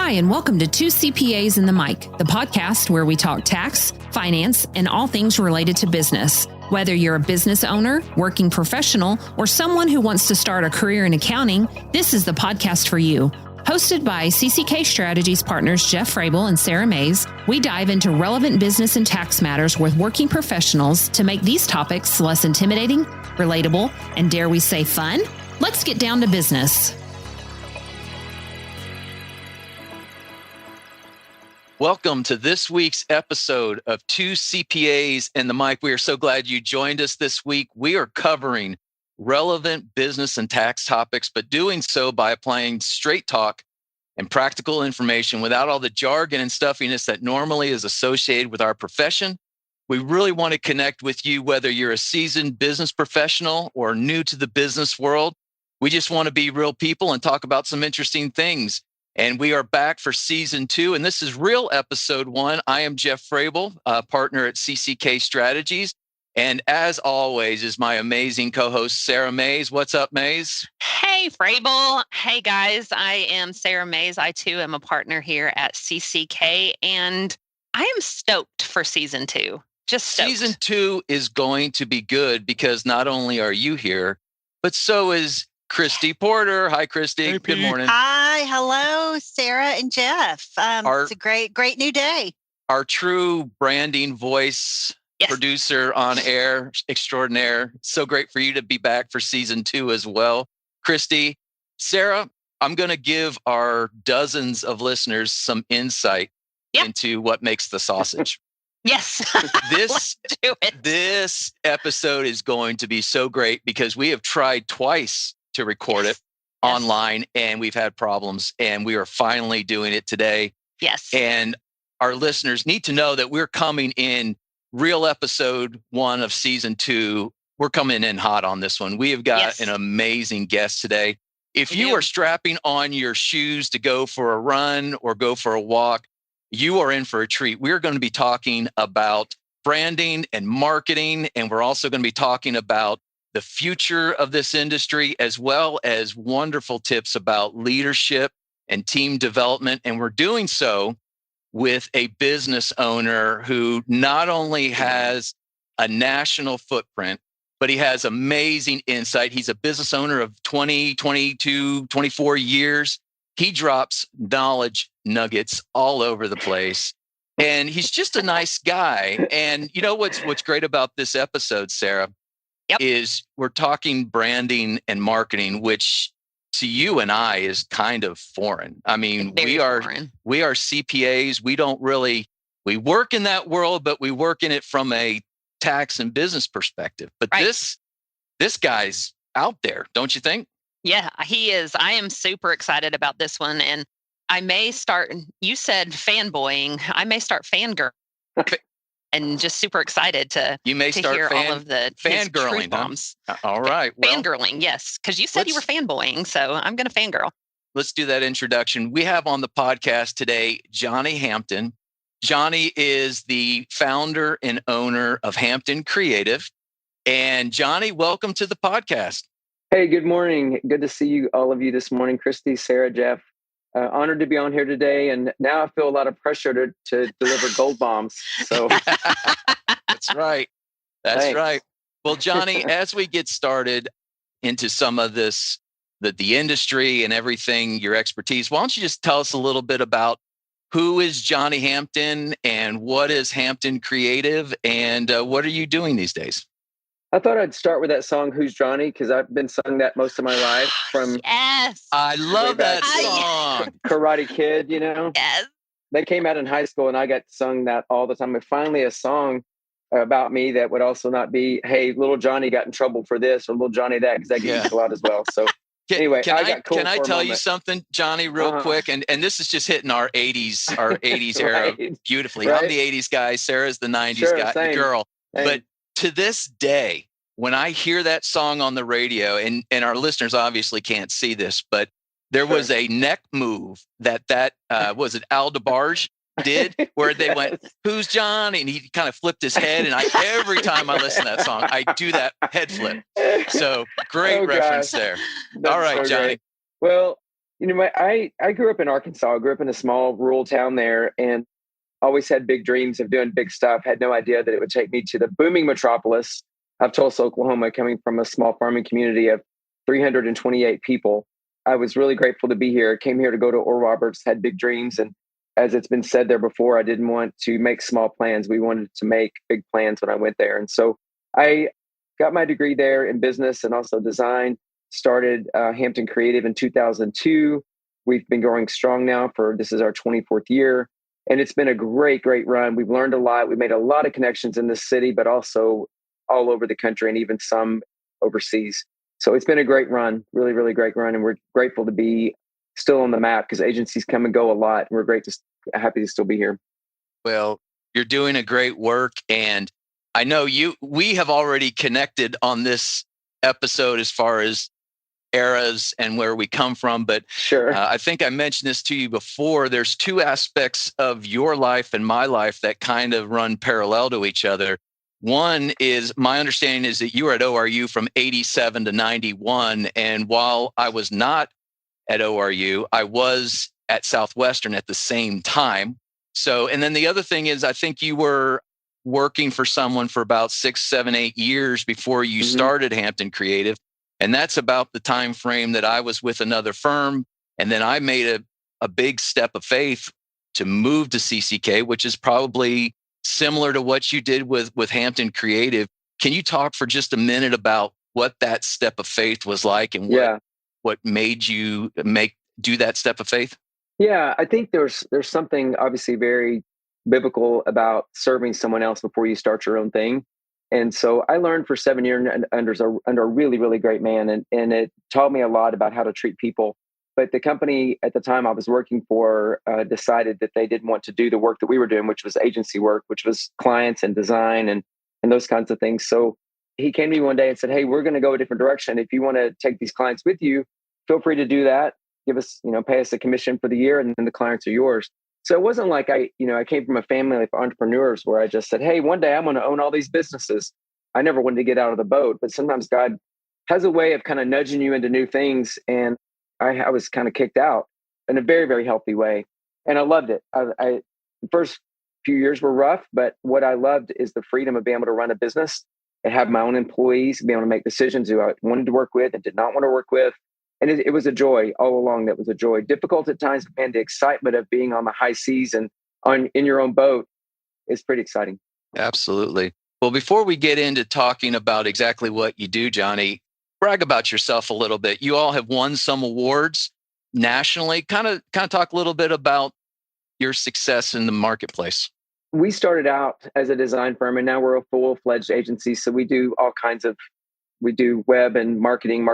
Hi, and welcome to Two CPAs and the Mic, the podcast where we talk tax, finance, and all things related to business. Whether you're a business owner, working professional, or someone who wants to start a career in accounting, this is the podcast for you. Hosted by CCK Strategies partners Jeff Frable and Sarah Mays, we dive into relevant business and tax matters with working professionals to make these topics less intimidating, relatable, and dare we say fun? Let's get down to business. Welcome to this week's episode of Two CPAs and the Mic. We are so glad you joined us this week. We are covering relevant business and tax topics, but doing so by applying straight talk and practical information without all the jargon and stuffiness that normally is associated with our profession. We really want to connect with you, whether you're a seasoned business professional or new to the business world. We just want to be real people and talk about some interesting things. And we are back for season 2, and this is real episode 1. I am Jeff Frable, partner at CCK Strategies. And as always is my amazing co-host, Sarah Mays. What's up, Mays? Hey, Frable. Hey, guys. I am Sarah Mays. I, too, am a partner here at CCK, and I am stoked for season 2. Just stoked. Season 2 is going to be good because not only are you here, but so is Christy Porter. Hi, Christy. Hey, good morning. Hi. Hello, Sarah and Jeff. It's a great new day. Our true branding voice, yes, producer on air extraordinaire. So great for you to be back for season 2 as well. Christy, Sarah, I'm going to give our dozens of listeners some insight into what makes the sausage. Yes. This episode is going to be so great because we have tried twice to record it online and we've had problems, and we are finally doing it today. Yes. And our listeners need to know that we're coming in real episode 1 of season 2. We're coming in hot on this one. We have got an amazing guest today. If you are strapping on your shoes to go for a run or go for a walk, you are in for a treat. We're going to be talking about branding and marketing, and we're also going to be talking about the future of this industry, as well as wonderful tips about leadership and team development. And we're doing so with a business owner who not only has a national footprint, but he has amazing insight. He's a business owner of 20, 22, 24 years. He drops knowledge nuggets all over the place. And he's just a nice guy. And you know what's great about this episode, Sarah, is we're talking branding and marketing, which to you and I is kind of foreign. I mean, we are CPAs. We work in that world, but we work in it from a tax and business perspective. But this guy's out there, don't you think? Yeah, he is. I am super excited about this one. And I may start, you said fanboying, I may start fangirl. And just super excited to hear all of the fangirling bombs. Huh? All right. Fangirling, yes. Because you said you were fanboying, so I'm going to fangirl. Let's do that introduction. We have on the podcast today, Johnie Hampton. Johnie is the founder and owner of Hampton Creative. And Johnie, welcome to the podcast. Hey, good morning. Good to see you, all of you this morning. Christy, Sarah, Jeff. Honored to be on here today. And now I feel a lot of pressure to deliver gold bombs. So That's right. That's right. Well, Johnie, as we get started into some of this, the industry and everything, your expertise, why don't you just tell us a little bit about who is Johnie Hampton and what is Hampton Creative and what are you doing these days? I thought I'd start with that song, Who's Johnny? Because I've been sung that most of my life from I love that song. Karate Kid, you know? Yes. They came out in high school and I got sung that all the time. And finally a song about me that would also not be, hey, little Johnny got in trouble for this or little Johnny that, because that gets a lot as well. So anyway, can I tell you something, Johnie, real quick? And this is just hitting our 80s era beautifully. I'm the 80s guy. Sarah's the 90s girl. But to this day, when I hear that song on the radio, and our listeners obviously can't see this, but there was a neck move that was it Al DeBarge did, where they went, "Who's Johnny?" And he kind of flipped his head. And every time I listen to that song, I do that head flip. So great reference there. That's all right, so Johnie. Great. Well, I grew up in Arkansas. I grew up in a small rural town there, and always had big dreams of doing big stuff. Had no idea that it would take me to the booming metropolis of Tulsa, Oklahoma, coming from a small farming community of 328 people. I was really grateful to be here. Came here to go to Oral Roberts, had big dreams. And as it's been said there before, I didn't want to make small plans. We wanted to make big plans when I went there. And so I got my degree there in business and also design, started Hampton Creative in 2002. We've been going strong now this is our 24th year. And it's been a great, great run. We've learned a lot. We made a lot of connections in this city, but also all over the country and even some overseas. So it's been a great run, really, really great run. And we're grateful to be still on the map because agencies come and go a lot. And we're happy to still be here. Well, you're doing a great work. And I know we have already connected on this episode as far as eras and where we come from. But sure, I think I mentioned this to you before. There's two aspects of your life and my life that kind of run parallel to each other. One is, my understanding is that you were at ORU from 87 to 91. And while I was not at ORU, I was at Southwestern at the same time. So, and then the other thing is, I think you were working for someone for about 6, 7, 8 years before you started Hampton Creative. And that's about the time frame that I was with another firm. And then I made a big step of faith to move to CCK, which is probably similar to what you did with Hampton Creative. Can you talk for just a minute about what that step of faith was like and what made you do that step of faith? Yeah, I think there's something obviously very biblical about serving someone else before you start your own thing. And so I learned for 7 years under a really, really great man. And it taught me a lot about how to treat people. But the company at the time I was working for decided that they didn't want to do the work that we were doing, which was agency work, which was clients and design and those kinds of things. So he came to me one day and said, "Hey, we're going to go a different direction. If you want to take these clients with you, feel free to do that. Give us, pay us a commission for the year, and then the clients are yours." So it wasn't like I came from a family of entrepreneurs where I just said, "Hey, one day I'm going to own all these businesses." I never wanted to get out of the boat, but sometimes God has a way of kind of nudging you into new things. And I was kind of kicked out in a very, very healthy way. And I loved it. The first few years were rough, but what I loved is the freedom of being able to run a business and have my own employees, be able to make decisions who I wanted to work with and did not want to work with. And it was a joy all along. That was a joy. Difficult at times, and the excitement of being on the high seas and in your own boat is pretty exciting. Absolutely. Well, before we get into talking about exactly what you do, Johnie, brag about yourself a little bit. You all have won some awards nationally. Kind of talk a little bit about your success in the marketplace. We started out as a design firm, and now we're a full-fledged agency. So we do we do web and marketing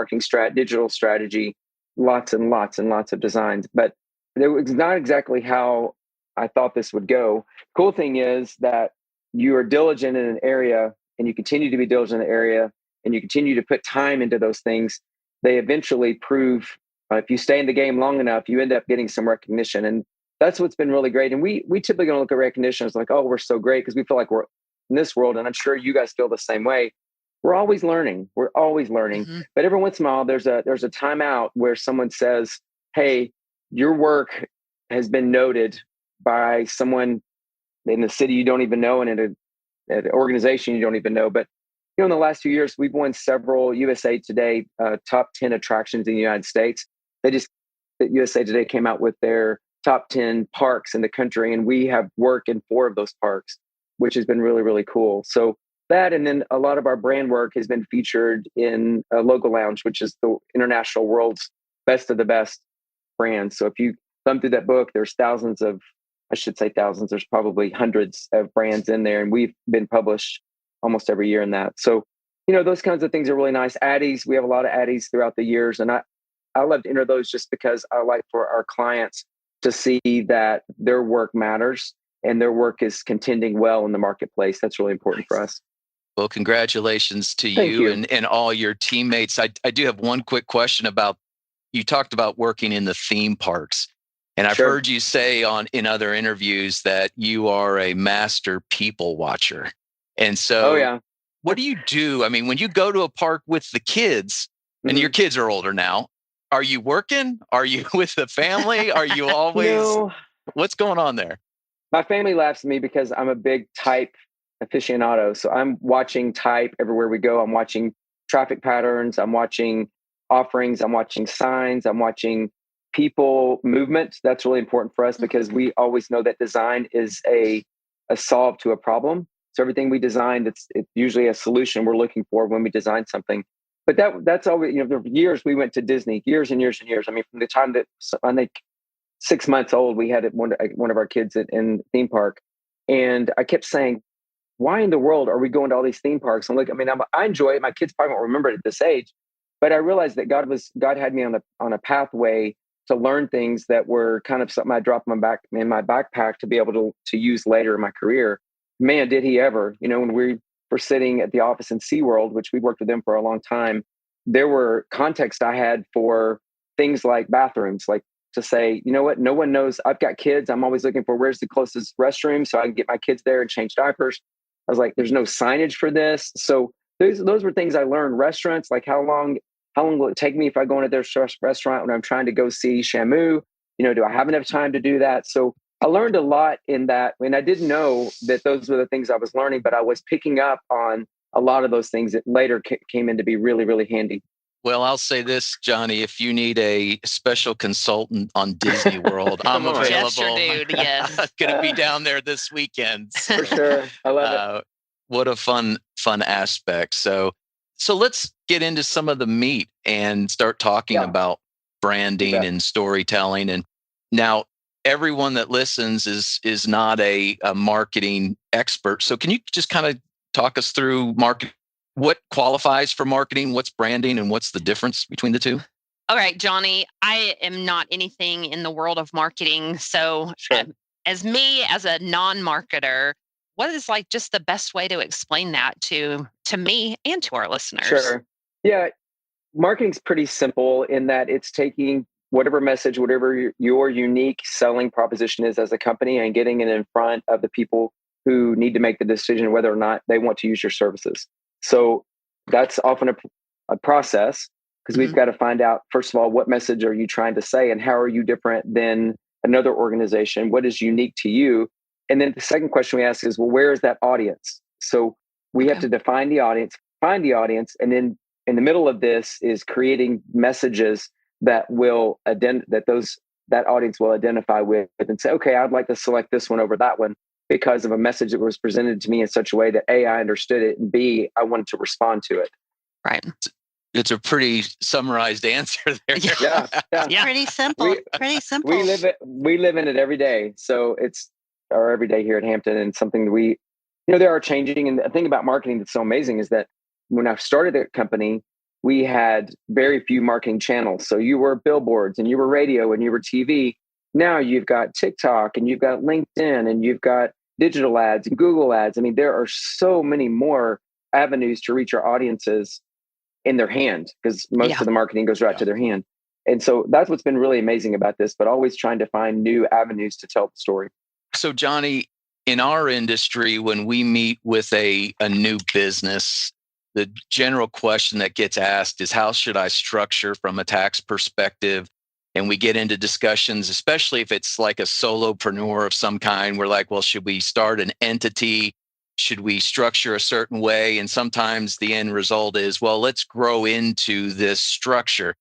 digital strategy, lots and lots and lots of designs. But it was not exactly how I thought this would go. Cool thing is that you are diligent in an area and you continue to be diligent in the area and you continue to put time into those things. They eventually prove, if you stay in the game long enough, you end up getting some recognition. And that's what's been really great. And we typically don't look at recognition as like, oh, we're so great, because we feel like we're in this world. And I'm sure you guys feel the same way. We're always learning. But every once in a while, there's a time out where someone says, "Hey, your work has been noted by someone in the city you don't even know, and in an organization you don't even know." But in the last few years, we've won several USA Today top 10 attractions in the United States. USA Today came out with their top 10 parks in the country, and we have work in 4 of those parks, which has been really, really cool. So that, and then a lot of our brand work has been featured in Logo Lounge, which is the international world's best of the best brands. So if you thumb through that book, there's thousands, there's probably hundreds of brands in there. And we've been published almost every year in that. So, those kinds of things are really nice. Addies, we have a lot of Addies throughout the years. And I love to enter those just because I like for our clients to see that their work matters and their work is contending well in the marketplace. That's really important for us. Well, congratulations to you. And all your teammates. I do have one quick question about, you talked about working in the theme parks. And I've heard you say in other interviews that you are a master people watcher. And so what do you do? I mean, when you go to a park with the kids, and your kids are older now, Are you working? Are you with the family? Are you always, No, what's going on there? my family laughs at me because I'm a big type aficionado. So I'm watching type everywhere we go. I'm watching traffic patterns. I'm watching offerings. I'm watching signs. I'm watching people movement. That's really important for us because we always know that design is a solve to a problem. So everything we design, it's usually a solution we're looking for when we design something. But that's always, for years we went to Disney, years and years and years. I mean, from the time that I think 6 months old, we had one of our kids in theme park, and I kept saying, "Why in the world are we going to all these theme parks?" And look, I mean, I enjoy it. My kids probably won't remember it at this age, but I realized that God had me on a pathway to learn things that were kind of something I dropped in my backpack to be able to use later in my career. Man, did he ever! When we were sitting at the office in SeaWorld, which we worked with them for a long time, there were context I had for things like bathrooms, like to say, you know what, no one knows. I've got kids. I'm always looking for where's the closest restroom so I can get my kids there and change diapers. I was like, there's no signage for this. So those were things I learned. Restaurants, like how long will it take me if I go into their restaurant when I'm trying to go see Shamu? Do I have enough time to do that? So I learned a lot in that. And I didn't know that those were the things I was learning, but I was picking up on a lot of those things that later came in to be really, really handy. Well, I'll say this, Johnie, if you need a special consultant on Disney World, I'm available. Just your dude, yes. I'm going to be down there this weekend. So, for sure. I love it. What a fun aspect. So let's get into some of the meat and start talking about branding and storytelling. And now everyone that listens is not a marketing expert. So can you just kind of talk us through marketing? What qualifies for marketing? What's branding, and what's the difference between the two? All right, Johnie, I am not anything in the world of marketing. So as a non-marketer, what is just the best way to explain that to me and to our listeners? Sure. Yeah. Marketing's pretty simple in that it's taking whatever message, whatever your unique selling proposition is as a company, and getting it in front of the people who need to make the decision whether or not they want to use your services. So that's often a process because we've got to find out, first of all, what message are you trying to say and how are you different than another organization? What is unique to you? And then the second question we ask is, well, where is that audience? So we have to define the audience, find the audience, and then in the middle of this is creating messages that will that audience will identify with and say, okay, I'd like to select this one over that one because of a message that was presented to me in such a way that A, I understood it, and B, I wanted to respond to it. Right. It's a pretty summarized answer there. Yeah. Pretty simple. Pretty simple. We live in it every day. So it's our everyday here at Hampton, and something that there are changing. And the thing about marketing that's so amazing is that when I started the company, we had very few marketing channels. So you were billboards and you were radio and you were TV. Now you've got TikTok and you've got LinkedIn and you've got digital ads and Google ads. I mean, there are so many more avenues to reach our audiences in their hand because most of the marketing goes right to their hand. And so that's what's been really amazing about this, but always trying to find new avenues to tell the story. So Johnie, in our industry, when we meet with a new business, the general question that gets asked is, how should I structure from a tax perspective? And we get into discussions, especially if it's like a solopreneur of some kind. We're like, well, should we start an entity? Should we structure a certain way? And sometimes the end result is, well, let's grow into this structure.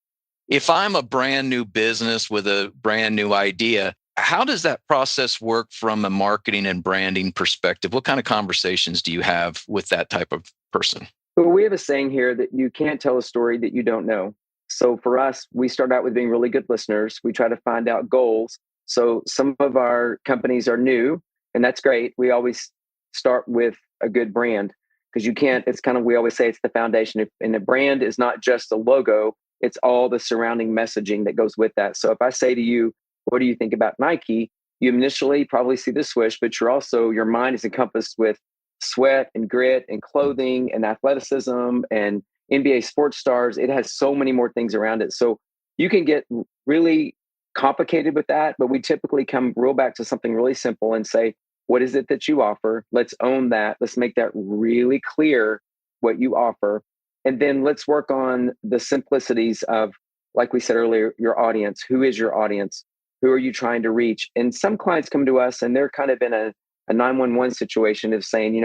If I'm a brand new business with a brand new idea, how does that process work from a marketing and branding perspective? What kind of conversations do you have with that type of person? Well, we have a saying here that you can't tell a story that you don't know. So for us, we start out with being really good listeners. We try to find out goals. So some of our companies are new, and that's great. We always start with a good brand because we always say it's the foundation. And the brand is not just a logo, it's all the surrounding messaging that goes with that. So if I say to you, what do you think about Nike? You initially probably see the swoosh, but your mind is encompassed with sweat and grit and clothing and athleticism and NBA sports stars. It has so many more things around it. So you can get really complicated with that, but we typically come real back to something really simple and say, what is it that you offer? Let's own that. Let's make that really clear what you offer. And then let's work on the simplicities of like we said earlier, your audience. Who is your audience? Who are you trying to reach? And some clients come to us and they're kind of in a 911 situation of saying,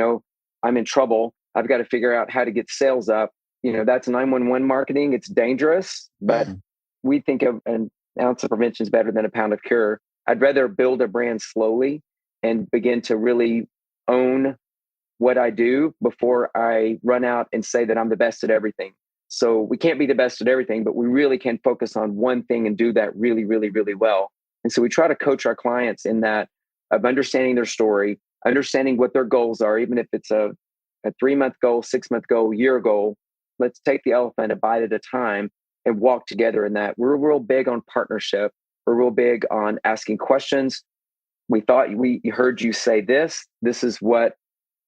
I'm in trouble. I've got to figure out how to get sales up. That's 911 marketing. It's dangerous, but we think of an ounce of prevention is better than a pound of cure. I'd rather build a brand slowly and begin to really own what I do before I run out and say that I'm the best at everything. So we can't be the best at everything, but we really can focus on one thing and do that really, really, really well. And so we try to coach our clients in that of understanding their story, understanding what their goals are, even if it's a 3-month goal, 6-month goal, year goal. Let's take the elephant a bite at a time and walk together in that. We're real big on partnership. We're real big on asking questions. We thought we heard you say this. This is what,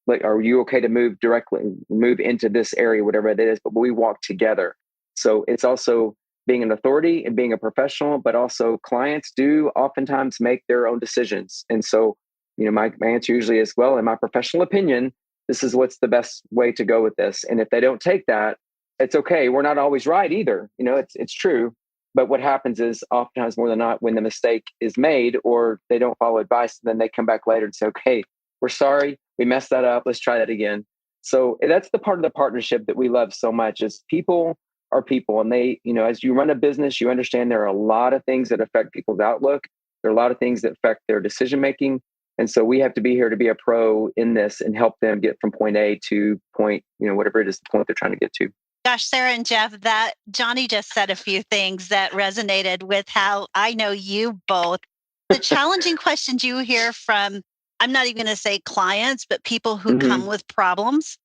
like, are you okay to move into this area, whatever it is, but we walk together. So it's also being an authority and being a professional, but also clients do oftentimes make their own decisions. And so, my answer usually is, well, in my professional opinion, this is what's the best way to go with this. And if they don't take that, it's okay. We're not always right either. It's true. But what happens is oftentimes more than not, when the mistake is made or they don't follow advice, then they come back later and say, okay, we're sorry, we messed that up. Let's try that again. So that's the part of the partnership that we love so much is people are people. And they, as you run a business, you understand there are a lot of things that affect people's outlook. There are a lot of things that affect their decision-making. And so we have to be here to be a pro in this and help them get from point A to point, whatever it is, the point they're trying to get to. Gosh, Sarah and Jeff, that Johnie just said a few things that resonated with how I know you both. The challenging questions you hear from, I'm not even going to say clients, but people who come with problems.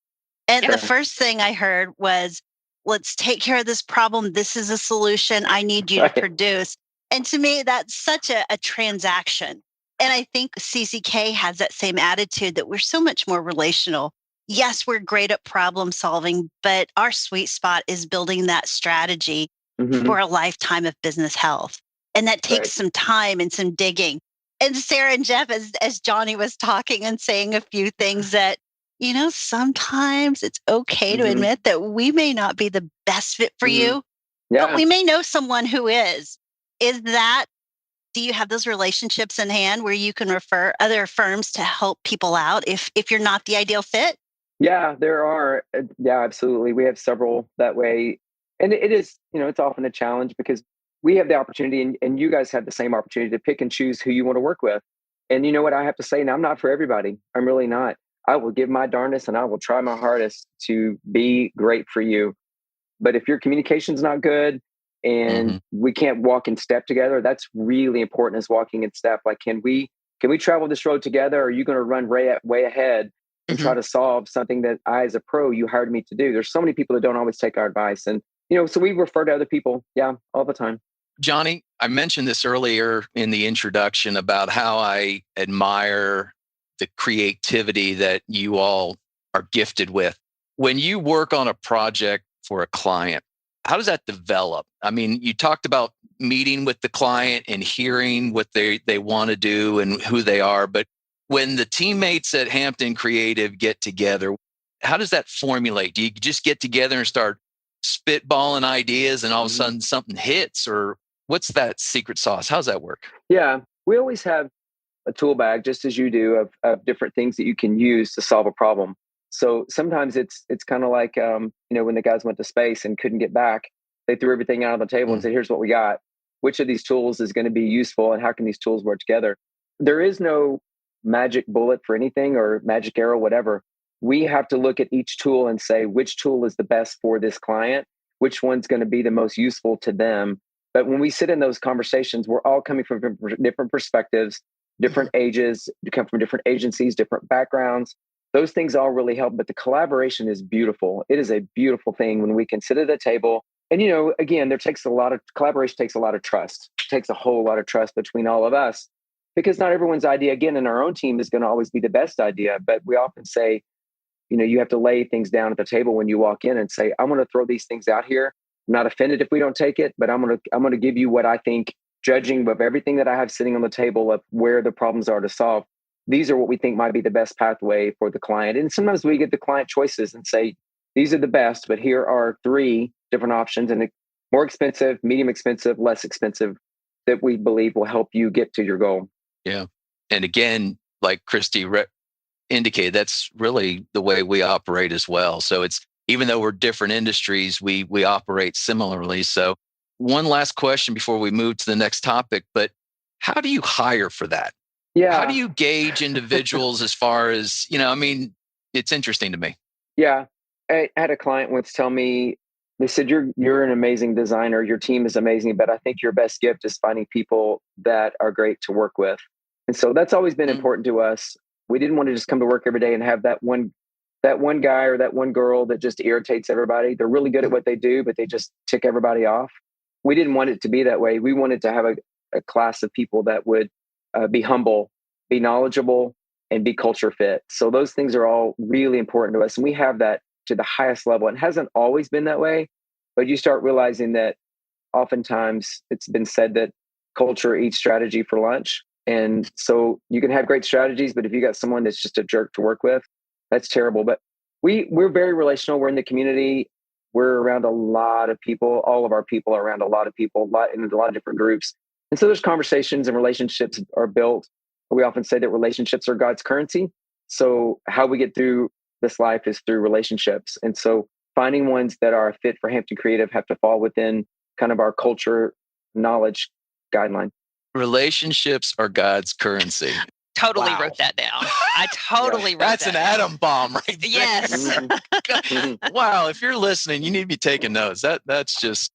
And the first thing I heard was, let's take care of this problem. This is a solution I need you to produce. And to me, that's such a transaction. And I think CCK has that same attitude that we're so much more relational. Yes, we're great at problem solving, but our sweet spot is building that strategy for a lifetime of business health. And that takes some time and some digging. And Sarah and Jeff, as Johnie was talking and saying a few things that, sometimes it's okay to admit that we may not be the best fit for you, but we may know someone who is. Do you have those relationships in hand where you can refer other firms to help people out if you're not the ideal fit? Yeah, there are. Yeah, absolutely. We have several that way. And it is, it's often a challenge because we have the opportunity and you guys have the same opportunity to pick and choose who you want to work with. And you know what I have to say? Now, I'm not for everybody. I'm really not. I will give my darndest and I will try my hardest to be great for you. But if your communication's not good and we can't walk in step together, that's really important as walking in step. Like, can we travel this road together? Or are you going to run way ahead and try to solve something that I, as a pro, you hired me to do? There's so many people that don't always take our advice. And, so we refer to other people. Yeah, all the time. Johnie, I mentioned this earlier in the introduction about how I admire the creativity that you all are gifted with. When you work on a project for a client, how does that develop? I mean, you talked about meeting with the client and hearing what they want to do and who they are. But when the teammates at Hampton Creative get together, how does that formulate? Do you just get together and start spitballing ideas and all of a sudden something hits? Or what's that secret sauce? How's that work? Yeah, we always have a tool bag, just as you do, of different things that you can use to solve a problem. So sometimes it's kind of like, when the guys went to space and couldn't get back, they threw everything out on the table and said, here's what we got. Which of these tools is going to be useful and how can these tools work together? There is no magic bullet for anything or magic arrow, whatever. We have to look at each tool and say, which tool is the best for this client? Which one's going to be the most useful to them? But when we sit in those conversations, we're all coming from different perspectives, different ages, you come from different agencies, different backgrounds. Those things all really help, but the collaboration is beautiful. It is a beautiful thing when we can sit at a table. And, again, collaboration takes a lot of trust. It takes a whole lot of trust between all of us because not everyone's idea, again, in our own team is going to always be the best idea. But we often say, you have to lay things down at the table when you walk in and say, I'm going to throw these things out here. I'm not offended if we don't take it, but I'm going to give you what I think, judging of everything that I have sitting on the table of where the problems are to solve. These are what we think might be the best pathway for the client. And sometimes we get the client choices and say, these are the best, but here are 3 different options. And more expensive, medium expensive, less expensive, that we believe will help you get to your goal. Yeah. And again, like Christy indicated, that's really the way we operate as well. So it's, even though we're different industries, we operate similarly. So one last question before we move to the next topic, but how do you hire for that? Yeah. How do you gauge individuals as far as, it's interesting to me. Yeah. I had a client once tell me, they said, you're an amazing designer. Your team is amazing, but I think your best gift is finding people that are great to work with. And so that's always been important to us. We didn't want to just come to work every day and have that one guy or that one girl that just irritates everybody. They're really good at what they do, but they just tick everybody off. We didn't want it to be that way. We wanted to have a class of people that would be humble, be knowledgeable, and be culture fit. So those things are all really important to us. And we have that to the highest level. It hasn't always been that way, but you start realizing that oftentimes it's been said that culture eats strategy for lunch. And so you can have great strategies, but if you got someone that's just a jerk to work with, that's terrible. But we're very relational. We're in the community. We're around a lot of people. All of our people are around a lot of people, in a lot of different groups. And so there's conversations and relationships are built. We often say that relationships are God's currency. So how we get through this life is through relationships. And so finding ones that are fit for Hampton Creative have to fall within kind of our culture knowledge guideline. Relationships are God's currency. Totally wrote that down. I totally wrote That's that an atom bomb right there. Yes. Wow. If you're listening, you need to be taking notes. That's just,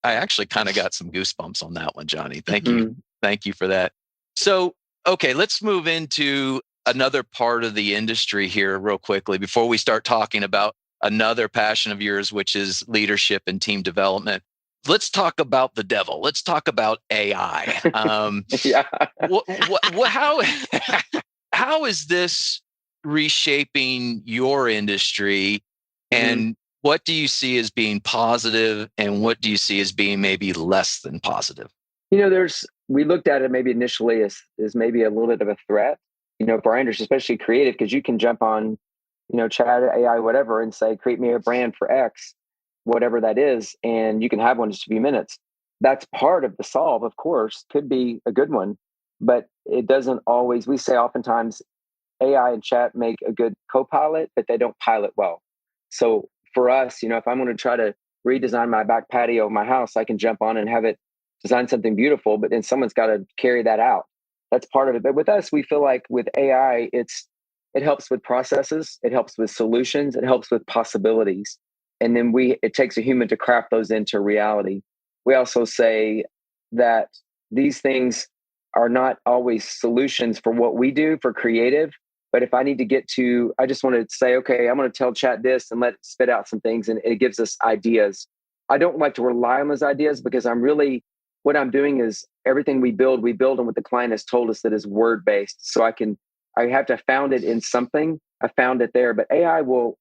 I actually kind of got some goosebumps on that one, Johnie. Thank you. Thank you for that. So, okay, let's move into another part of the industry here real quickly before we start talking about another passion of yours, which is leadership and team development. Let's talk about the devil. Let's talk about AI. How is this reshaping your industry? And what do you see as being positive? And what do you see as being maybe less than positive? We looked at it maybe initially as maybe a little bit of a threat, for our industry, especially creative, because you can jump on, chat, AI, whatever, and say, create me a brand for X, whatever that is, and you can have one in just a few minutes. That's part of the solve, of course, could be a good one, but it doesn't always. We say oftentimes AI and chat make a good copilot, but they don't pilot well. So for us, if I'm going to try to redesign my back patio of my house, I can jump on and have it design something beautiful, but then someone's got to carry that out. That's part of it. But with us, we feel like with AI, it helps with processes, it helps with solutions, it helps with possibilities. And then it takes a human to craft those into reality. We also say that these things are not always solutions for what we do for creative. But if I need to I just want to say, okay, I'm going to tell chat this and let it spit out some things, and it gives us ideas. I don't like to rely on those ideas because what I'm doing is everything we build on what the client has told us that is word-based. So I have to found it in something. I found it there. But AI will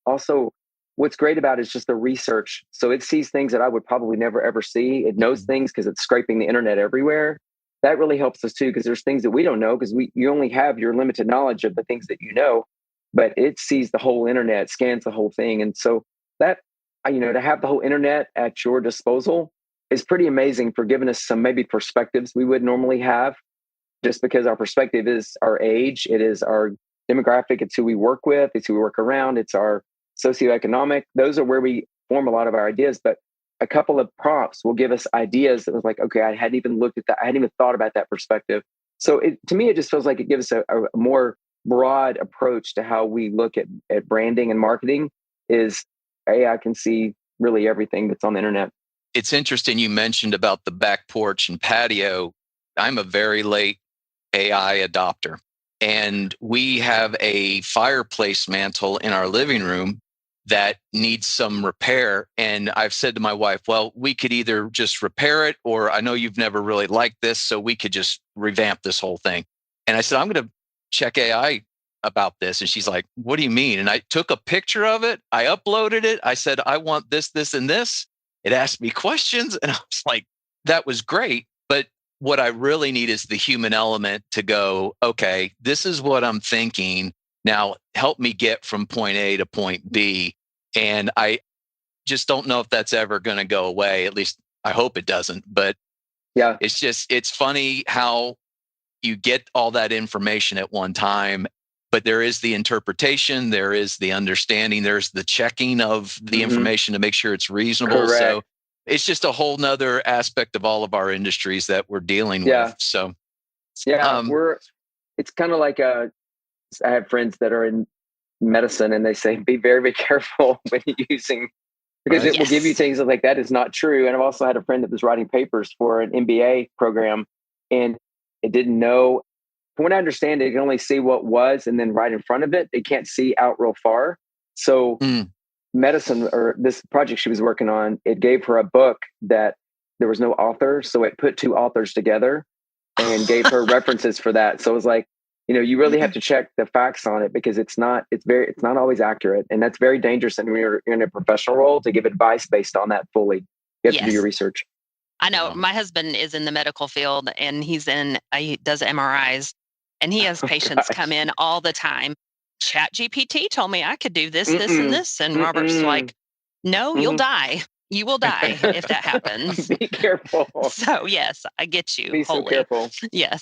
also, what's great about it is just the research. So it sees things that I would probably never, ever see. It knows things because it's scraping the internet everywhere. That really helps us too, because there's things that we don't know because you only have your limited knowledge of the things that you know, but it sees the whole internet, scans the whole thing. And so that, to have the whole internet at your disposal is pretty amazing for giving us some maybe perspectives we would normally have, just because our perspective is our age, it is our demographic, it's who we work with, it's who we work around, it's our socioeconomic. Those are where we form a lot of our ideas. But a couple of prompts will give us ideas that was like, okay, I hadn't even looked at that. I hadn't even thought about that perspective. So to me, it just feels like it gives us a more broad approach to how we look at branding and marketing. Is AI can see really everything that's on the internet. It's interesting you mentioned about the back porch and patio. I'm a very late AI adopter. And we have a fireplace mantle in our living room that needs some repair. And I've said to my wife, well, we could either just repair it, or I know you've never really liked this, so we could just revamp this whole thing. And I said, I'm going to check AI about this. And she's like, what do you mean? And I took a picture of it. I uploaded it. I said, I want this, this, and this. It asked me questions. And I was like, that was great. But what I really need is the human element to go, okay, this is what I'm thinking. Now help me get from point A to point B. And just don't know if that's ever going to go away. At least I hope it doesn't. But yeah, it's funny how you get all that information at one time, but there is the interpretation, there is the understanding, there's the checking of the information to make sure it's reasonable. Correct. So it's just a whole nother aspect of all of our industries that we're dealing with. So it's kind of like I have friends that are in medicine and they say, be very, very careful when you're using, because it will give you things like that is not true. And I've also had a friend that was writing papers for an MBA program and it didn't know. From what I understand, it can only see what was and then right in front of it. It can't see out real far. So medicine, or this project she was working on, it gave her a book that there was no author. So it put two authors together and gave her references for that. So it was like, you really have to check the facts on it because it's not always accurate. And that's very dangerous. And when you're in a professional role to give advice based on that fully, you have to do your research. I know my husband is in the medical field and he does MRIs and he has patients come in all the time. ChatGPT told me I could do this, this, and this. And Robert's like, no, you'll die. You will die if that happens. Be careful. So yes, I get you. Be so careful. Yes.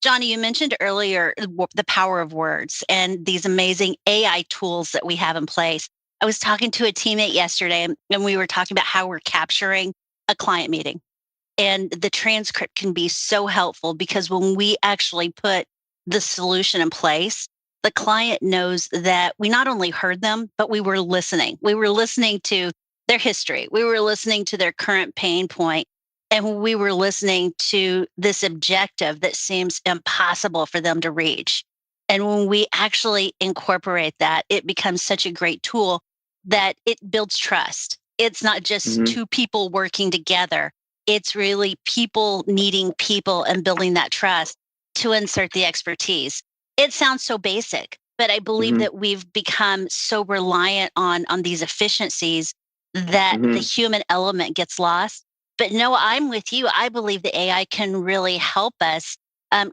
Johnie, you mentioned earlier the power of words and these amazing AI tools that we have in place. I was talking to a teammate yesterday and we were talking about how we're capturing a client meeting. And the transcript can be so helpful because when we actually put the solution in place, the client knows that we not only heard them, but we were listening. We were listening to their history. We were listening to their current pain point. And we were listening to this objective that seems impossible for them to reach. And when we actually incorporate that, it becomes such a great tool that it builds trust. It's not just two people working together. It's really people needing people and building that trust to insert the expertise. It sounds so basic, but I believe that we've become so reliant on these efficiencies that the human element gets lost. But no, I'm with you. I believe the AI can really help us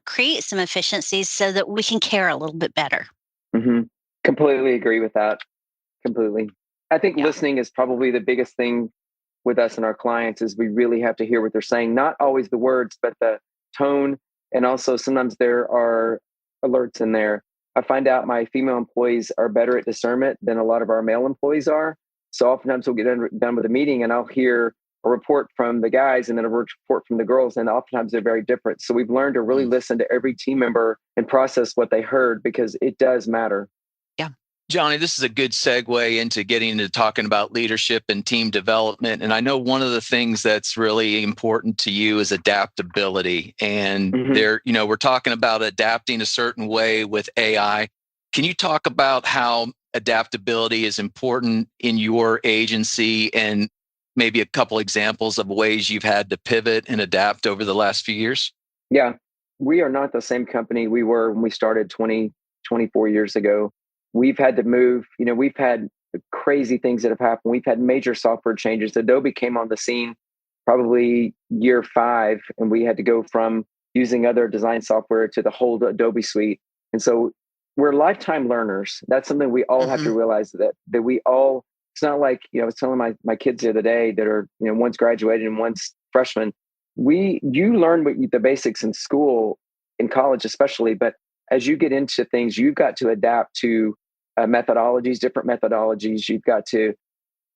create some efficiencies so that we can care a little bit better. Completely agree with that. Completely. I think listening is probably the biggest thing with us and our clients is we really have to hear what they're saying. Not always the words, but the tone. And also sometimes there are alerts in there. I find out my female employees are better at discernment than a lot of our male employees are. So oftentimes we'll get done with a meeting and I'll hear a report from the guys and then a report from the girls. And oftentimes they're very different. So we've learned to really listen to every team member and process what they heard because it does matter. Yeah. Johnie, this is a good segue into getting into talking about leadership and team development. And I know one of the things that's really important to you is adaptability. And we're talking about adapting a certain way with AI. Can you talk about how adaptability is important in your agency and maybe a couple examples of ways you've had to pivot and adapt over the last few years? Yeah, we are not the same company we were when we started 24 years ago. We've had to move, we've had crazy things that have happened. We've had major software changes. Adobe came on the scene probably year 5, and we had to go from using other design software to the whole Adobe suite. And so we're lifetime learners. That's something we all have to realize that we all, it's not like, I was telling my kids the other day that are, one's graduated and one's freshman. You learn the basics in school, in college especially, but as you get into things, you've got to adapt to methodologies, different methodologies. You've got to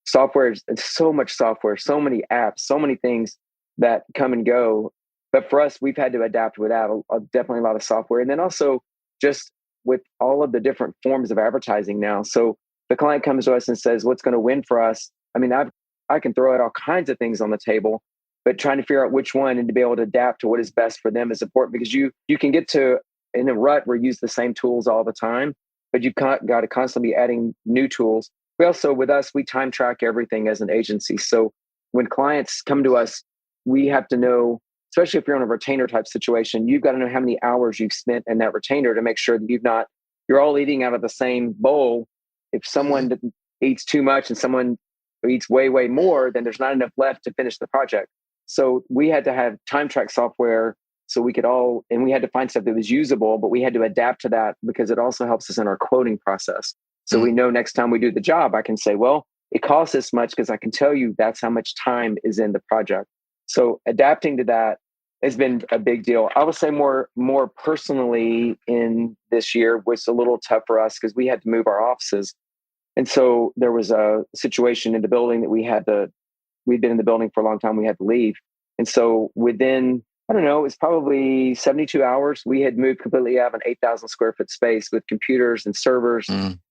software, so much software, so many apps, so many things that come and go. But for us, we've had to adapt with that, definitely a lot of software. And then also just with all of the different forms of advertising now. So the client comes to us and says, what's going to win for us? I mean, I can throw out all kinds of things on the table, but trying to figure out which one and to be able to adapt to what is best for them is important because you can get to in a rut where you use the same tools all the time, but you've got to constantly be adding new tools. We also, with us, we time track everything as an agency. So when clients come to us, we have to know, especially if you're in a retainer type situation, you've got to know how many hours you've spent in that retainer to make sure that you're all eating out of the same bowl. If someone eats too much and someone eats way, way more, then there's not enough left to finish the project. So we had to have time track software so we could and we had to find stuff that was usable, but we had to adapt to that because it also helps us in our quoting process. So we know next time we do the job, I can say, well, it costs this much because I can tell you that's how much time is in the project. So adapting to that has been a big deal. I would say more personally in this year was a little tough for us because we had to move our offices. And so there was a situation in the building that we'd been in the building for a long time. We had to leave. And so within, I don't know, it was probably 72 hours, we had moved completely out of an 8,000 square foot space with computers and servers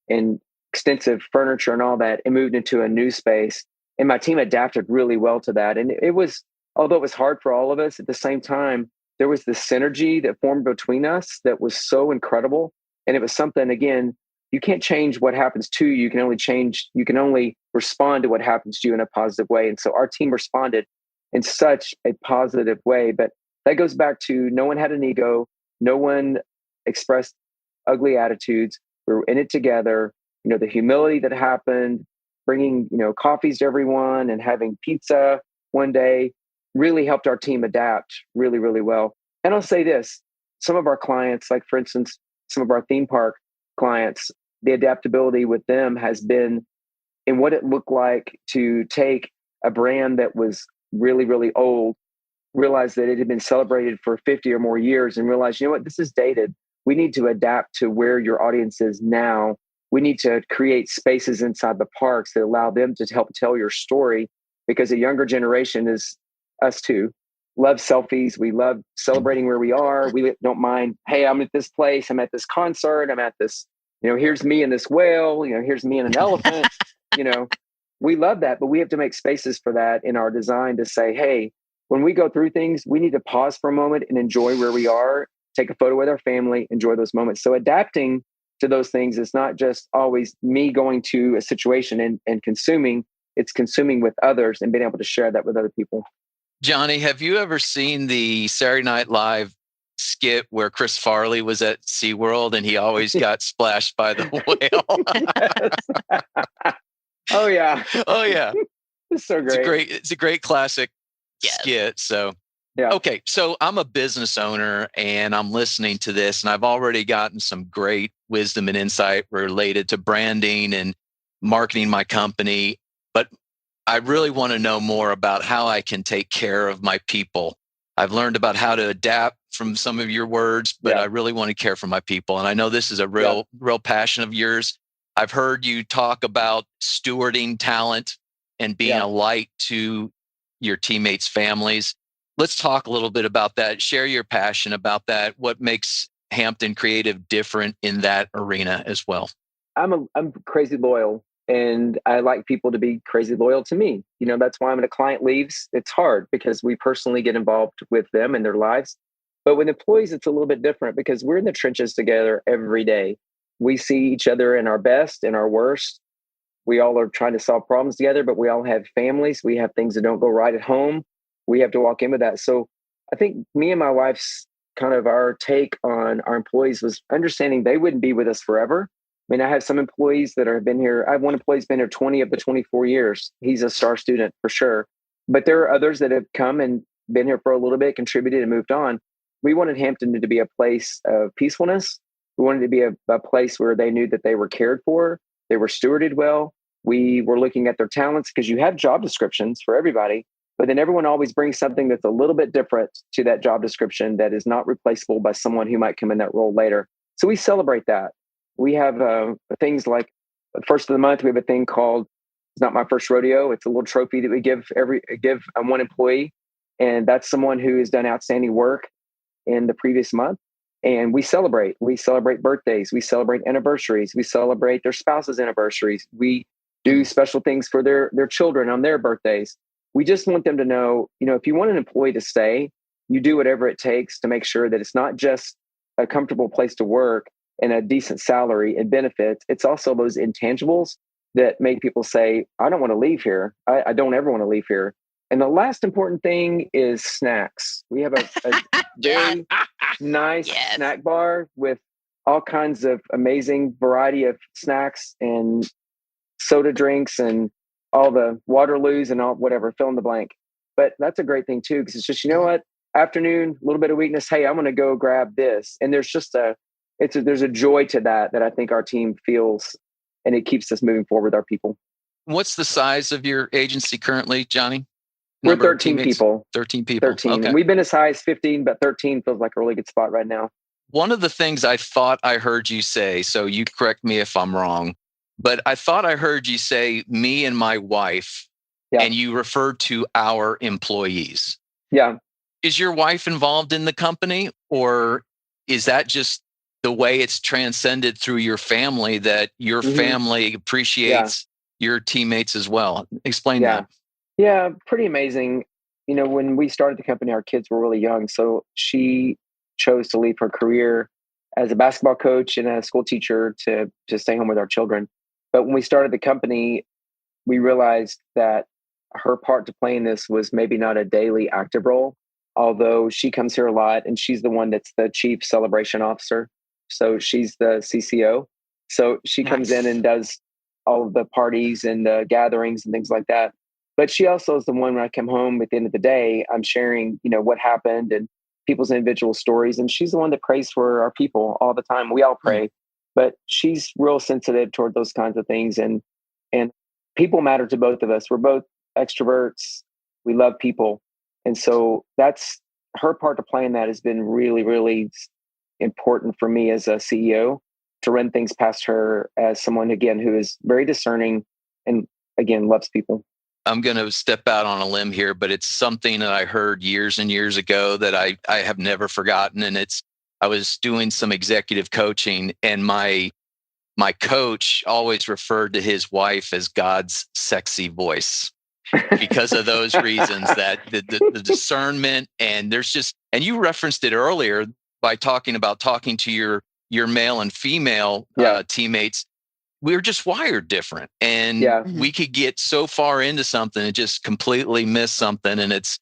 and extensive furniture and all that, and moved into a new space. And my team adapted really well to that. And it was, although it was hard for all of us, at the same time, there was this synergy that formed between us that was so incredible. And it was something, again, you can't change what happens to you. You can only respond to what happens to you in a positive way. And so our team responded in such a positive way. But that goes back to no one had an ego. No one expressed ugly attitudes. We were in it together. The humility that happened, bringing, coffees to everyone and having pizza one day really helped our team adapt really, really well. And I'll say this, some of our clients, like for instance, some of our theme park clients, the adaptability with them has been in what it looked like to take a brand that was really, really old, realize that it had been celebrated for 50 or more years, and realize, this is dated. We need to adapt to where your audience is now. We need to create spaces inside the parks that allow them to help tell your story, because a younger generation is us too. Love selfies. We love celebrating where we are. We don't mind, hey, I'm at this place. I'm at this concert. I'm at this, here's me and this whale. Here's me and an elephant. We love that, but we have to make spaces for that in our design to say, hey, when we go through things, we need to pause for a moment and enjoy where we are, take a photo with our family, enjoy those moments. So adapting to those things is not just always me going to a situation and consuming, it's consuming with others and being able to share that with other people. Johnie, have you ever seen the Saturday Night Live skit where Chris Farley was at SeaWorld and he always got splashed by the whale? Oh yeah. Oh yeah. It's so great. It's a great classic skit. So yeah. Okay. So I'm a business owner and I'm listening to this, and I've already gotten some great wisdom and insight related to branding and marketing my company. But I really want to know more about how I can take care of my people. I've learned about how to adapt from some of your words, but I really want to care for my people. And I know this is a real passion of yours. I've heard you talk about stewarding talent and being a light to your teammates' families. Let's talk a little bit about that. Share your passion about that. What makes Hampton Creative different in that arena as well? I'm crazy loyal, and I like people to be crazy loyal to me. That's why when a client leaves, it's hard because we personally get involved with them and their lives. But with employees, it's a little bit different because we're in the trenches together every day. We see each other in our best and our worst. We all are trying to solve problems together, but we all have families. We have things that don't go right at home. We have to walk in with that. So I think me and my wife's kind of our take on our employees was understanding they wouldn't be with us forever. I mean, I have some employees that have been here. I have one employee who's been here 20 of the 24 years. He's a star student for sure. But there are others that have come and been here for a little bit, contributed and moved on. We wanted Hampton to be a place of peacefulness. We wanted to be a place where they knew that they were cared for. They were stewarded well. We were looking at their talents because you have job descriptions for everybody, but then everyone always brings something that's a little bit different to that job description that is not replaceable by someone who might come in that role later. So we celebrate that. We have things like first of the month, we have a thing called It's Not My First Rodeo. It's a little trophy that we give one employee. And that's someone who has done outstanding work in the previous month. And we celebrate birthdays. We celebrate anniversaries. We celebrate their spouses' anniversaries. We do special things for their children on their birthdays. We just want them to know, if you want an employee to stay, you do whatever it takes to make sure that it's not just a comfortable place to work and a decent salary and benefits. It's also those intangibles that make people say, I don't want to leave here. I don't ever want to leave here. And the last important thing is snacks. We have a very nice snack bar with all kinds of amazing variety of snacks and soda drinks and all the Waterloos and all whatever, fill in the blank. But that's a great thing too, because it's just, afternoon, a little bit of weakness. Hey, I'm going to go grab this. And there's just there's a joy to that I think our team feels, and it keeps us moving forward with our people. What's the size of your agency currently, Johnie? We're 13 people. 13 people. 13. Okay. And we've been as high as 15, but 13 feels like a really good spot right now. One of the things I thought I heard you say, so you correct me if I'm wrong, but I thought I heard you say me and my wife, and you referred to our employees. Yeah. Is your wife involved in the company, or is that just the way it's transcended through your family, that your family appreciates your teammates as well? Explain that. Yeah, pretty amazing. You know, when we started the company, our kids were really young. So she chose to leave her career as a basketball coach and a school teacher to stay home with our children. But when we started the company, we realized that her part to play in this was maybe not a daily active role, although she comes here a lot and she's the one that's the chief celebration officer. So she's the CCO. So she comes in and does all of the parties and the gatherings and things like that. But she also is the one, when I come home at the end of the day, I'm sharing, you know, what happened and people's individual stories. And she's the one that prays for our people all the time. We all pray, but she's real sensitive toward those kinds of things. And people matter to both of us. We're both extroverts. We love people. And so that's her part to play in that has been really, really important for me as a CEO to run things past her as someone, again, who is very discerning and, again, loves people. I'm going to step out on a limb here, but it's something that I heard years and years ago that I have never forgotten. And I was doing some executive coaching, and my coach always referred to his wife as God's sexy voice because of those reasons, that the discernment, and and you referenced it earlier by talking to your male and female teammates. We're just wired different, and we could get so far into something and just completely miss something. And it's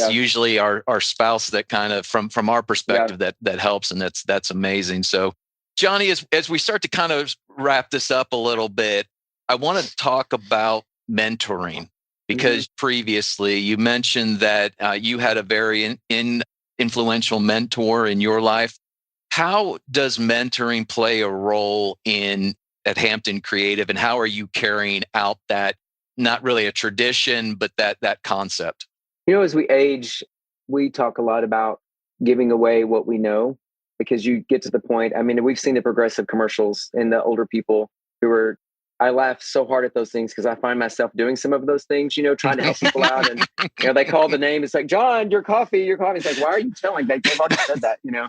usually our spouse that kind of, from our perspective, that helps. And that's amazing. So Johnie, as we start to kind of wrap this up a little bit, I want to talk about mentoring, because previously you mentioned that you had a very influential mentor in your life. How does mentoring play a role at Hampton Creative, and how are you carrying out that, not really a tradition, but that concept? You know, as we age, we talk a lot about giving away what we know, because you get to the point. I mean, we've seen the progressive commercials and the older people I laugh so hard at those things because I find myself doing some of those things, you know, trying to help people out. And, you know, they call the name. It's like, John, your coffee. It's like, why are you telling? They've already said that, you know.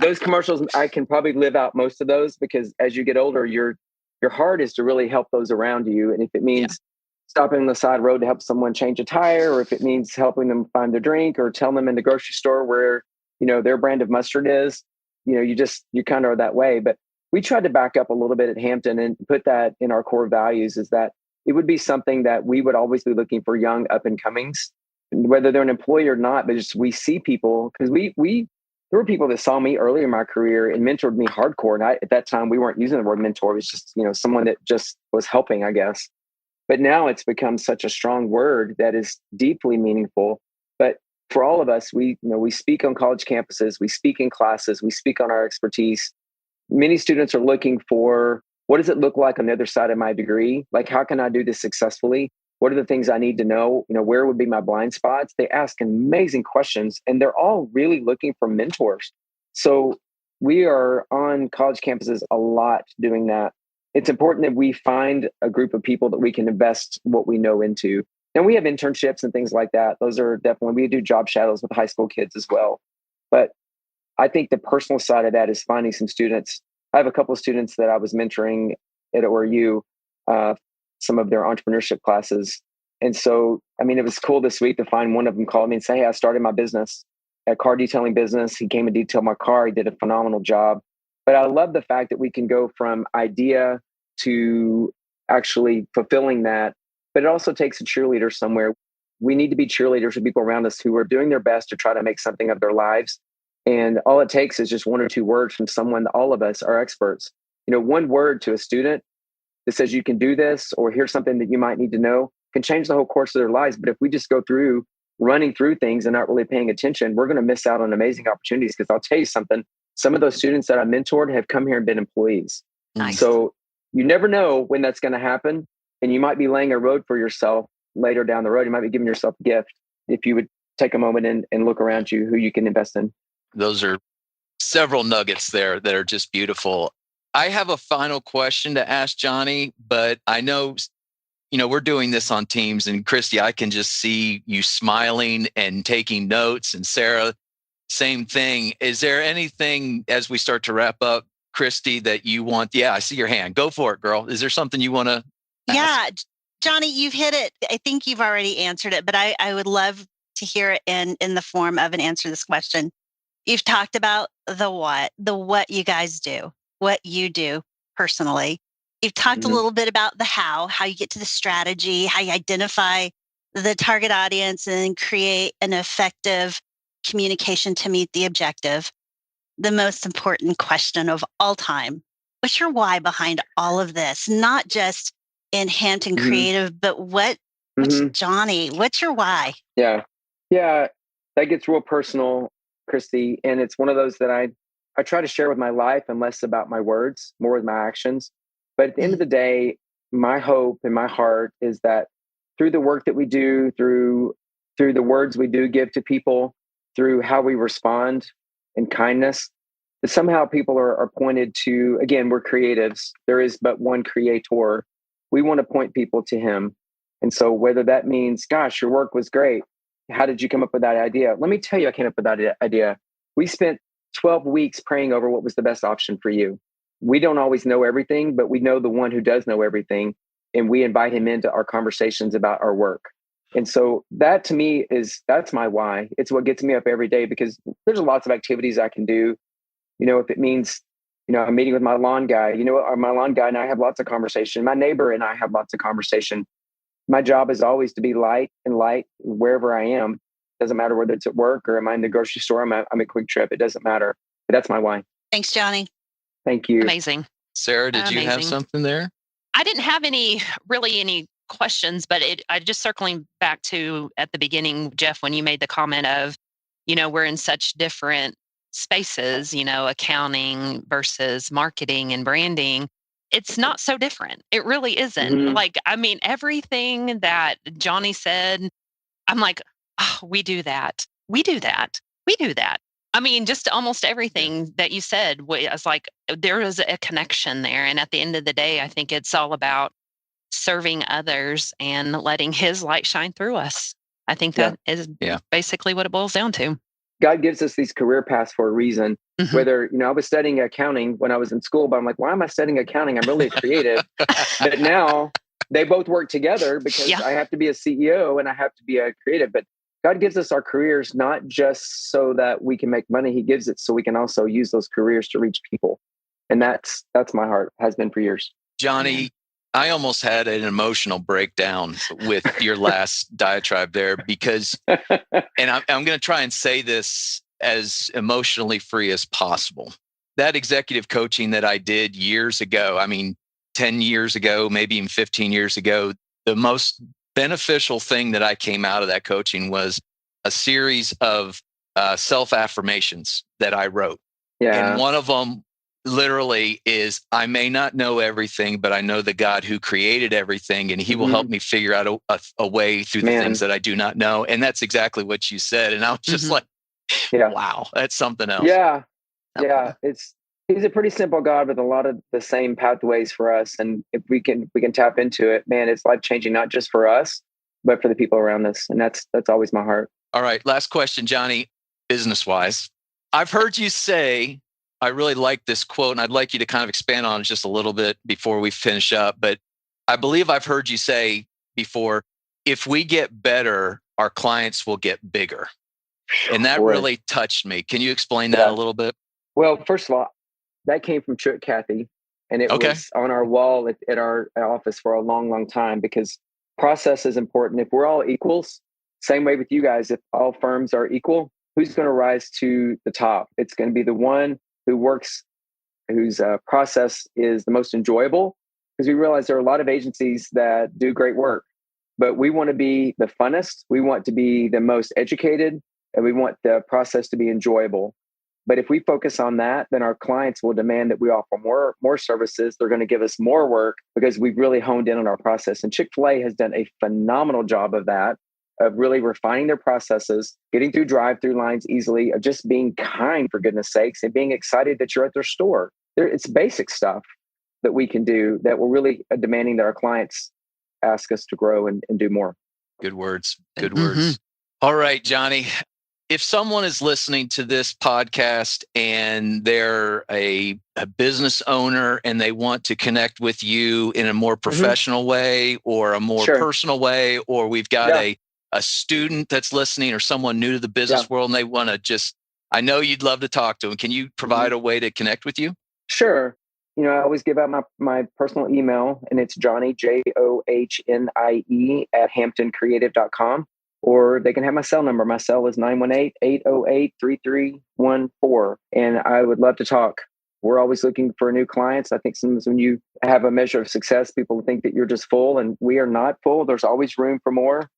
Those commercials, I can probably live out most of those, because as you get older, your heart is to really help those around you. And if it means stopping on the side road to help someone change a tire, or if it means helping them find their drink, or telling them in the grocery store where, you know, their brand of mustard is, you know, you kind of are that way. But we tried to back up a little bit at Hampton and put that in our core values, is that it would be something that we would always be looking for young up and comings, whether they're an employee or not. But just, we see people, because there were people that saw me earlier in my career and mentored me hardcore. And at that time, we weren't using the word mentor. It was just, you know, someone that just was helping, I guess. But now it's become such a strong word that is deeply meaningful. But for all of us, we speak on college campuses, we speak in classes, we speak on our expertise. Many students are looking for, what does it look like on the other side of my degree? Like, how can I do this successfully? What are the things I need to know? You know, where would be my blind spots? They ask amazing questions, and they're all really looking for mentors. So we are on college campuses a lot doing that. It's important that we find a group of people that we can invest what we know into. And we have internships and things like that. Those are definitely, we do job shadows with high school kids as well. But I think the personal side of that is finding some students. I have a couple of students that I was mentoring at ORU, some of their entrepreneurship classes. And so, I mean, it was cool this week to find one of them called me and say, hey, I started my business, a car detailing business. He came and detailed my car. He did a phenomenal job. But I love the fact that we can go from idea to actually fulfilling that. But it also takes a cheerleader somewhere. We need to be cheerleaders for people around us who are doing their best to try to make something of their lives. And all it takes is just one or two words from someone. All of us are experts. You know, one word to a student that says you can do this, or here's something that you might need to know, can change the whole course of their lives. But if we just go through running through things and not really paying attention, we're going to miss out on amazing opportunities. Because I'll tell you something, some of those students that I mentored have come here and been employees. Nice. So you never know when that's going to happen. And you might be laying a road for yourself later down the road. You might be giving yourself a gift if you would take a moment and look around you who you can invest in. Those are several nuggets there that are just beautiful. I have a final question to ask Johnie, but I know, we're doing this on Teams, and Christy, I can just see you smiling and taking notes, and Sarah, same thing. Is there anything as we start to wrap up, Christy, that you want? Yeah, I see your hand. Go for it, girl. Is there something you want to ask? Yeah, Johnie, you've hit it. I think you've already answered it, but I would love to hear it in the form of an answer to this question. You've talked about the what you guys do, what you do personally. You've talked a little bit about the how you get to the strategy, how you identify the target audience and create an effective communication to meet the objective. The most important question of all time, what's your why behind all of this? Not just in Hampton Creative, but what's Johnie? What's your why? Yeah, that gets real personal, Christy. And it's one of those that I try to share with my life and less about my words, more with my actions. But at the end of the day, my hope and my heart is that through the work that we do, through the words we do give to people, through how we respond in kindness, that somehow people are pointed to, again, we're creatives. There is but one creator. We want to point people to him. And so whether that means, gosh, your work was great. How did you come up with that idea? Let me tell you, I came up with that idea. We spent 12 weeks praying over what was the best option for you. We don't always know everything, but we know the one who does know everything. And we invite him into our conversations about our work. And so that to me that's my why. It's what gets me up every day, because there's lots of activities I can do. If it means, I'm meeting with my lawn guy, my lawn guy and I have lots of conversation. My neighbor and I have lots of conversation. My job is always to be light wherever I am. Doesn't matter whether it's at work or am I in the grocery store, I'm at Quick Trip. It doesn't matter. But that's my why. Thanks, Johnie. Thank you. Amazing. Sarah, did you have something there? I didn't have any questions, but I just circling back to at the beginning, Jeff, when you made the comment of, we're in such different spaces, accounting versus marketing and branding. It's not so different. It really isn't. Everything that Johnie said, I'm like, oh, we do that. We do that. We do that. Just almost everything that you said was like, there is a connection there. And at the end of the day, I think it's all about serving others and letting his light shine through us. I think that is basically what it boils down to. God gives us these career paths for a reason. Whether, I was studying accounting when I was in school, but I'm like, why am I studying accounting? I'm really creative. But now they both work together because I have to be a CEO and I have to be a creative. But God gives us our careers not just so that we can make money. He gives it so we can also use those careers to reach people. And that's my heart, has been for years. Johnie, I almost had an emotional breakdown with your last diatribe there because, and I'm going to try and say this as emotionally free as possible. That executive coaching that I did years ago, 10 years ago, maybe even 15 years ago, the most beneficial thing that I came out of that coaching was a series of self-affirmations that I wrote. Yeah. And one of them literally is, I may not know everything, but I know the God who created everything, and he will help me figure out a way through the things that I do not know. And that's exactly what you said. And I was just like, wow, that's something else. Yeah. Yeah. He's a pretty simple God with a lot of the same pathways for us. And if we can tap into it, man, it's life-changing, not just for us, but for the people around us. And that's always my heart. All right. Last question, Johnie, business-wise. I've heard you say, I really like this quote, and I'd like you to kind of expand on it just a little bit before we finish up. But I believe I've heard you say before, if we get better, our clients will get bigger. And that really touched me. Can you explain that a little bit? Well, first of all, that came from Chuck Cathy, and it was on our wall at our office for a long, long time, because process is important. If we're all equals, same way with you guys, if all firms are equal, who's going to rise to the top? It's going to be the one whose process is the most enjoyable, because we realize there are a lot of agencies that do great work, but we want to be the funnest. We want to be the most educated, and we want the process to be enjoyable. But if we focus on that, then our clients will demand that we offer more services. They're going to give us more work because we've really honed in on our process. And Chick-fil-A has done a phenomenal job of that, of really refining their processes, getting through drive-through lines easily, of just being kind, for goodness sakes, and being excited that you're at their store. It's basic stuff that we can do that we're really demanding that our clients ask us to grow and do more. Good words. Good words. All right, Johnie. If someone is listening to this podcast and they're a business owner and they want to connect with you in a more professional way or a more personal way, or we've got a student that's listening or someone new to the business world and they want to I know you'd love to talk to them. Can you provide a way to connect with you? Sure. I always give out my personal email, and it's Johnie, JOHNIE @hamptoncreative.com. Or they can have my cell number. My cell is 918-808-3314. And I would love to talk. We're always looking for new clients. I think sometimes when you have a measure of success, people think that you're just full, and we are not full. There's always room for more.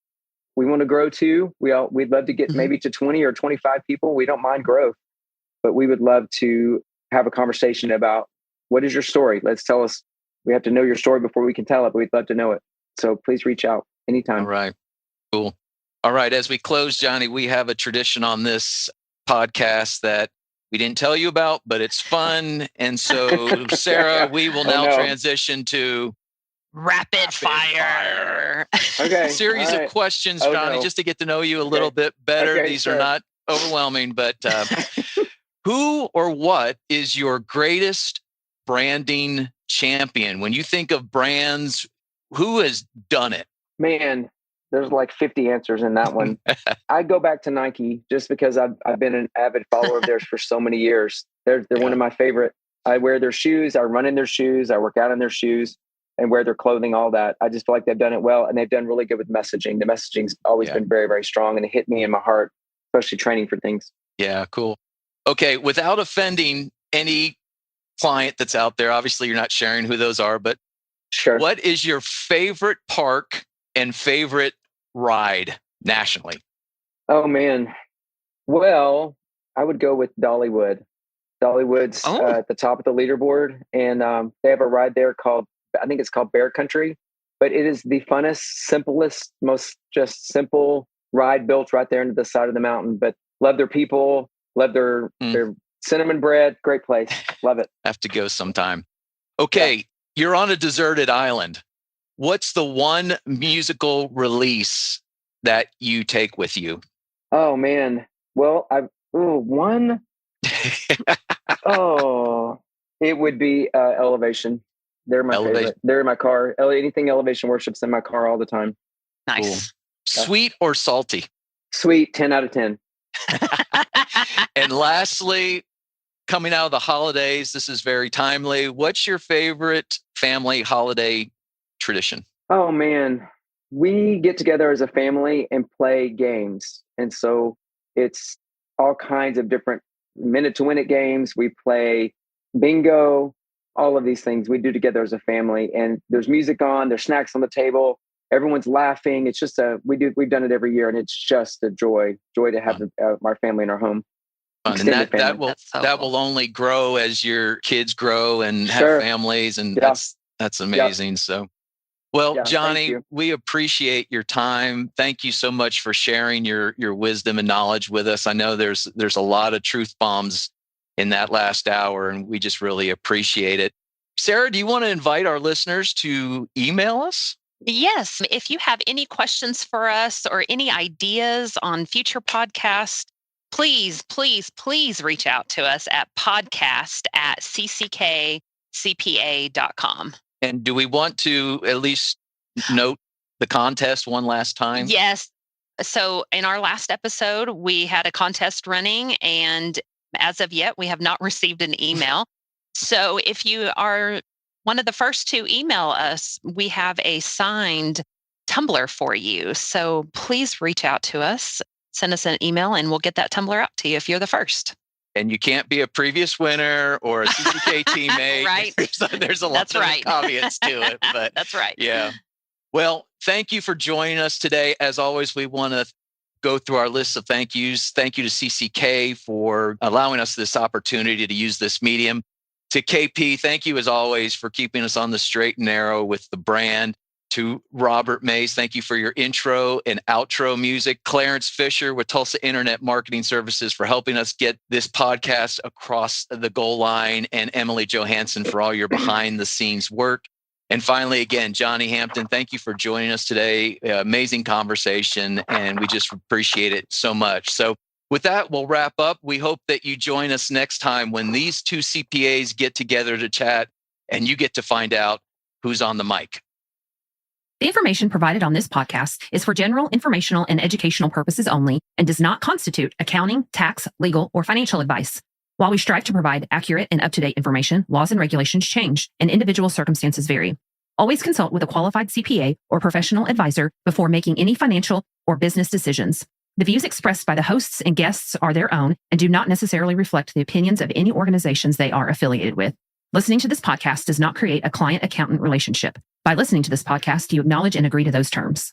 We want to grow too. We'd love to get maybe to 20 or 25 people. We don't mind growth, but we would love to have a conversation about what is your story? Let's tell us. We have to know your story before we can tell it, but we'd love to know it. So please reach out anytime. All right. Cool. All right. As we close, Johnie, we have a tradition on this podcast that we didn't tell you about, but it's fun. And so, Sarah, we will now transition to rapid fire. Okay. Series of questions, Johnie, just to get to know you a little bit better. Okay, These are not overwhelming, but who or what is your greatest branding champion? When you think of brands, who has done it? Man, there's like 50 answers in that one. I go back to Nike just because I've been an avid follower of theirs for so many years. They're one of my favorite. I wear their shoes. I run in their shoes. I work out in their shoes and wear their clothing, all that. I just feel like they've done it well, and they've done really good with messaging. The messaging's always been very, very strong, and it hit me in my heart, especially training for things. Yeah, cool. Okay, without offending any client that's out there, obviously you're not sharing who those are, but what is your favorite park and favorite ride nationally? Oh man. Well, I would go with Dollywood. Dollywood's at the top of the leaderboard, and they have a ride there called, I think it's called Bear Country, but it is the funnest, simplest, most just simple ride built right there into the side of the mountain. But love their people, love their cinnamon bread. Great place. Love it. Have to go sometime. Okay. You're on a deserted island. What's the one musical release that you take with you? Oh man. Well, one. It would be Elevation. They're my favorite. They're in my car. Anything Elevation Worship's in my car all the time. Nice. Cool. Sweet or salty? Sweet. 10 out of 10. And lastly, coming out of the holidays, this is very timely. What's your favorite family holiday tradition? Oh man, we get together as a family and play games. And so it's all kinds of different minute to win it games. We play bingo, all of these things we do together as a family, and there's music on, there's snacks on the table. Everyone's laughing. It's just we've done it every year, and it's just a joy to have our family in our home. And that will only grow as your kids grow and have families, and that's amazing. So, well, Johnie, we appreciate your time. Thank you so much for sharing your wisdom and knowledge with us. I know there's a lot of truth bombs in that last hour, and we just really appreciate it. Sarah, do you want to invite our listeners to email us? Yes. If you have any questions for us or any ideas on future podcasts, please reach out to us at podcast@cckcpa.com. And do we want to at least note the contest one last time? Yes. So in our last episode, we had a contest running, and as of yet, we have not received an email. So if you are one of the first to email us, we have a signed tumbler for you. So please reach out to us, send us an email, and we'll get that tumbler out to you if you're the first. And you can't be a previous winner or a CCK teammate. Right. There's a lot of caveats to it. But that's right. Yeah. Well, thank you for joining us today. As always, we want to go through our list of thank yous. Thank you to CCK for allowing us this opportunity to use this medium. To KP, thank you as always for keeping us on the straight and narrow with the brand. To Robert Mays, thank you for your intro and outro music. Clarence Fisher with Tulsa Internet Marketing Services for helping us get this podcast across the goal line. And Emily Johansson for all your behind the scenes work. And finally, again, Johnie Hampton, thank you for joining us today. Amazing conversation, and we just appreciate it so much. So with that, we'll wrap up. We hope that you join us next time when these two CPAs get together to chat and you get to find out who's on the mic. The information provided on this podcast is for general informational and educational purposes only and does not constitute accounting, tax, legal, or financial advice. While we strive to provide accurate and up-to-date information, laws and regulations change and individual circumstances vary. Always consult with a qualified CPA or professional advisor before making any financial or business decisions. The views expressed by the hosts and guests are their own and do not necessarily reflect the opinions of any organizations they are affiliated with. Listening to this podcast does not create a client-accountant relationship. By listening to this podcast, you acknowledge and agree to those terms.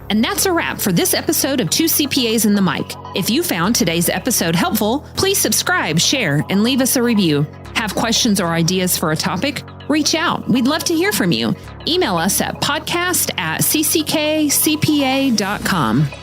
And that's a wrap for this episode of Two CPAs in the Mic. If you found today's episode helpful, please subscribe, share, and leave us a review. Have questions or ideas for a topic? Reach out. We'd love to hear from you. Email us at podcast@cckcpa.com.